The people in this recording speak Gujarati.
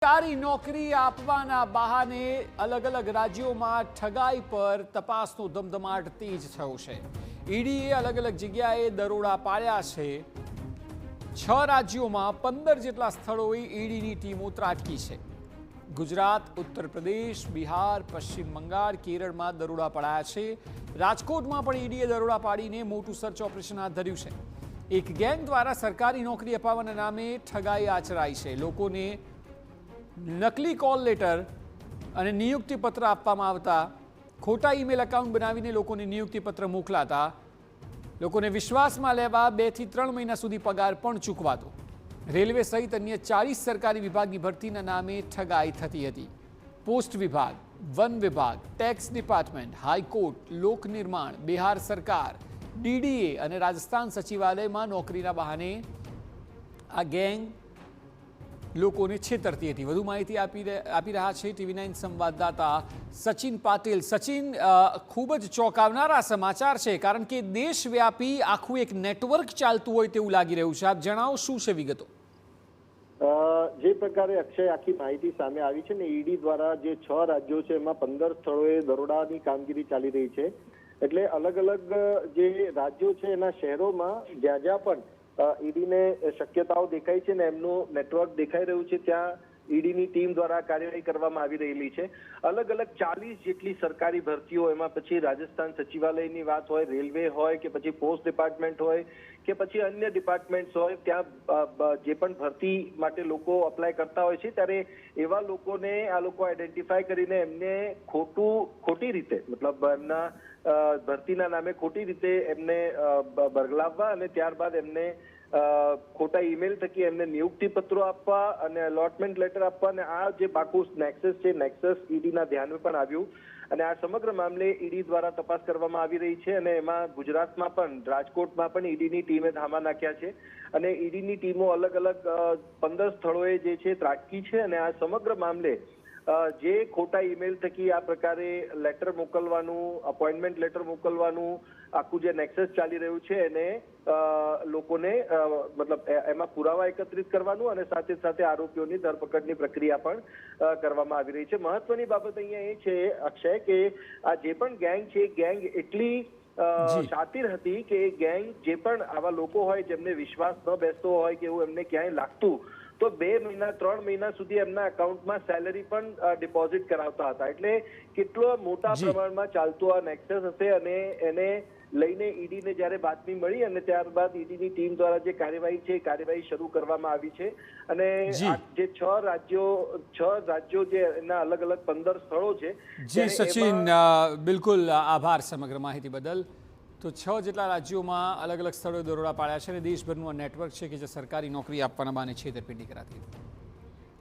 સરકારી નોકરી આપવાના બહાને અલગ અલગ રાજ્યોમાં ઠગાઈ પર તપાસનો ધમધમાટ તેજ થયો છે. ઈડીએ અલગ અલગ જગ્યાએ દરોડા પાડ્યા છે. 6 રાજ્યોમાં 15 જેટલા સ્થળોએ ઈડીની ટીમો ત્રાટકી છે. ગુજરાત, ઉત્તર પ્રદેશ, બિહાર, પશ્ચિમ બંગાળ, કેરળમાં દરોડા પડાયા છે. રાજકોટમાં પણ ઈડીએ દરોડા પાડીને મોટું સર્ચ ઓપરેશન હાથ ધર્યું છે. એક ગેંગ દ્વારા સરકારી નોકરી અપાવવાના નામે ઠગાઈ આચરાઈ છે. લોકોને નકલી કોલ લેટર અને નિયુક્તિપત્ર આપવામાં આવતા, ખોટા ઈમેલ એકાઉન્ટ બનાવીને લોકોને નિયુક્તિપત્ર મોકલાતા, લોકોને વિશ્વાસમાં લેવા 2 થી 3 મહિના સુધી પગાર પણ ચૂકવાતો. રેલવે સહિત અન્ય 40 સરકારી વિભાગની ભરતીના નામે ઠગાઈ થતી હતી. પોસ્ટ વિભાગ, વન વિભાગ, ટેક્સ ડિપાર્ટમેન્ટ, હાઈકોર્ટ, લોક નિર્માણ, બિહાર સરકાર, ડીડીએ અને રાજસ્થાન સચિવાલયમાં નોકરીના બહાને આ ગેંગ લોકોને છેતરતી હતી. વધુ માહિતી આપી રહ્યા છે TV9 સંવાદદાતા સચિન પાટીલ. સચિન, ખૂબ જ ચોંકાવનારા સમાચાર છે, કારણ કે દેશવ્યાપી આખું એક નેટવર્ક ચાલતું હોય તેવું લાગી રહ્યું છે. આપ જણાવો, શું છે વિગતો? જે પ્રકારે અક્ષય આખી માહિતી સામે આવી છે ને, ઈડી દ્વારા જે 6 રાજ્યો છે એમાં 15 સ્થળોએ દરોડાની કામગીરી ચાલી રહી છે. એટલે અલગ અલગ જે રાજ્યો છે એના શહેરોમાં જ્યાં જ્યાં પણ ઈડીને શક્યતાઓ દેખાય છે ને એમનું નેટવર્ક દેખાઈ રહ્યું છે, ત્યાં ઈડીની ટીમ દ્વારા કાર્યવાહી કરવામાં આવી રહેલી છે. અલગ અલગ 40 જેટલી સરકારી ભરતીઓ, એમાં પછી રાજસ્થાન સચિવાલયની વાત હોય, રેલવે હોય કે પછી પોસ્ટ ડિપાર્ટમેન્ટ હોય કે પછી અન્ય ડિપાર્ટમેન્ટ્સ હોય, ત્યાં જે પણ ભરતી માટે લોકો અપ્લાય કરતા હોય છે, ત્યારે એવા લોકોને આ લોકો આઈડેન્ટિફાય કરીને એમને ખોટી રીતે, મતલબ એમના ભરતીના નામે ખોટી રીતે એમને બરગલાવવા અને ત્યારબાદ એમને ખોટા ઈમેલ થકી એમને નિયુક્તિ પત્રો આપવા અને અલોટમેન્ટ લેટર આપવા. અને આ જે પાકું નેક્સસ છે, નેક્સસ ઈડીના ધ્યાનમાં પણ આવ્યું અને આ સમગ્ર મામલે ઈડી દ્વારા તપાસ કરવામાં આવી રહી છે. અને એમાં ગુજરાતમાં પણ, રાજકોટમાં પણ ઈડીની ટીમે ધામા નાખ્યા છે અને ઈડીની ટીમો અલગ અલગ 15 સ્થળોએ જે છે ત્રાટકી છે. અને આ સમગ્ર મામલે જે ખોટા ઈમેલ થકી આ પ્રકારે લેટર મોકલવાનું, અપોઇન્ટમેન્ટ લેટર મોકલવાનું આખું જે નેક્સસ ચાલી રહ્યું છે એને લોકોને મતલબ એમાં પુરાવા એકત્રિત કરવાનું અને સાથે સાથે આરોપીઓની ધરપકડની પ્રક્રિયા પણ કરવામાં આવી રહી છે. મહત્વની બાબત અહીંયા એ છે અક્ષય કે આ જે પણ ગેંગ છે, ગેંગ એટલી શાતિર હતી કે એ ગેંગ જે પણ આવા લોકો હોય જેમને વિશ્વાસ ન બેસતો હોય કે એવું એમને ક્યાંય લાગતું, તો 2 મહિના 3 મહિના સુધી એમના એકાઉન્ટમાં સેલેરી પણ ડિપોઝિટ કરાવતા હતા. એટલે કેટલો મોટા પ્રમાણમાં ચાલતું આ નેક્સસ હશે. અને એને લઈને ઈડીને જ્યારે બાતમી મળી અને ત્યારબાદ ઈડીની ટીમ દ્વારા જે કાર્યવાહી છે, કાર્યવાહી શરૂ કરવામાં આવી છે. અને જે 6 રાજ્યો જે એના અલગ અલગ 15 સ્થળો છે. જી સચિન, બિલકુલ આભાર સમગ્ર માહિતી બદલ. તો 6 જેટલા રાજ્યોમાં અલગ અલગ સ્થળોએ દરોડા પાડ્યા છે અને દેશભરનું આ નેટવર્ક છે કે જે સરકારી નોકરી આપવાના બહાને છેતરપિંડી કરાતી હતી.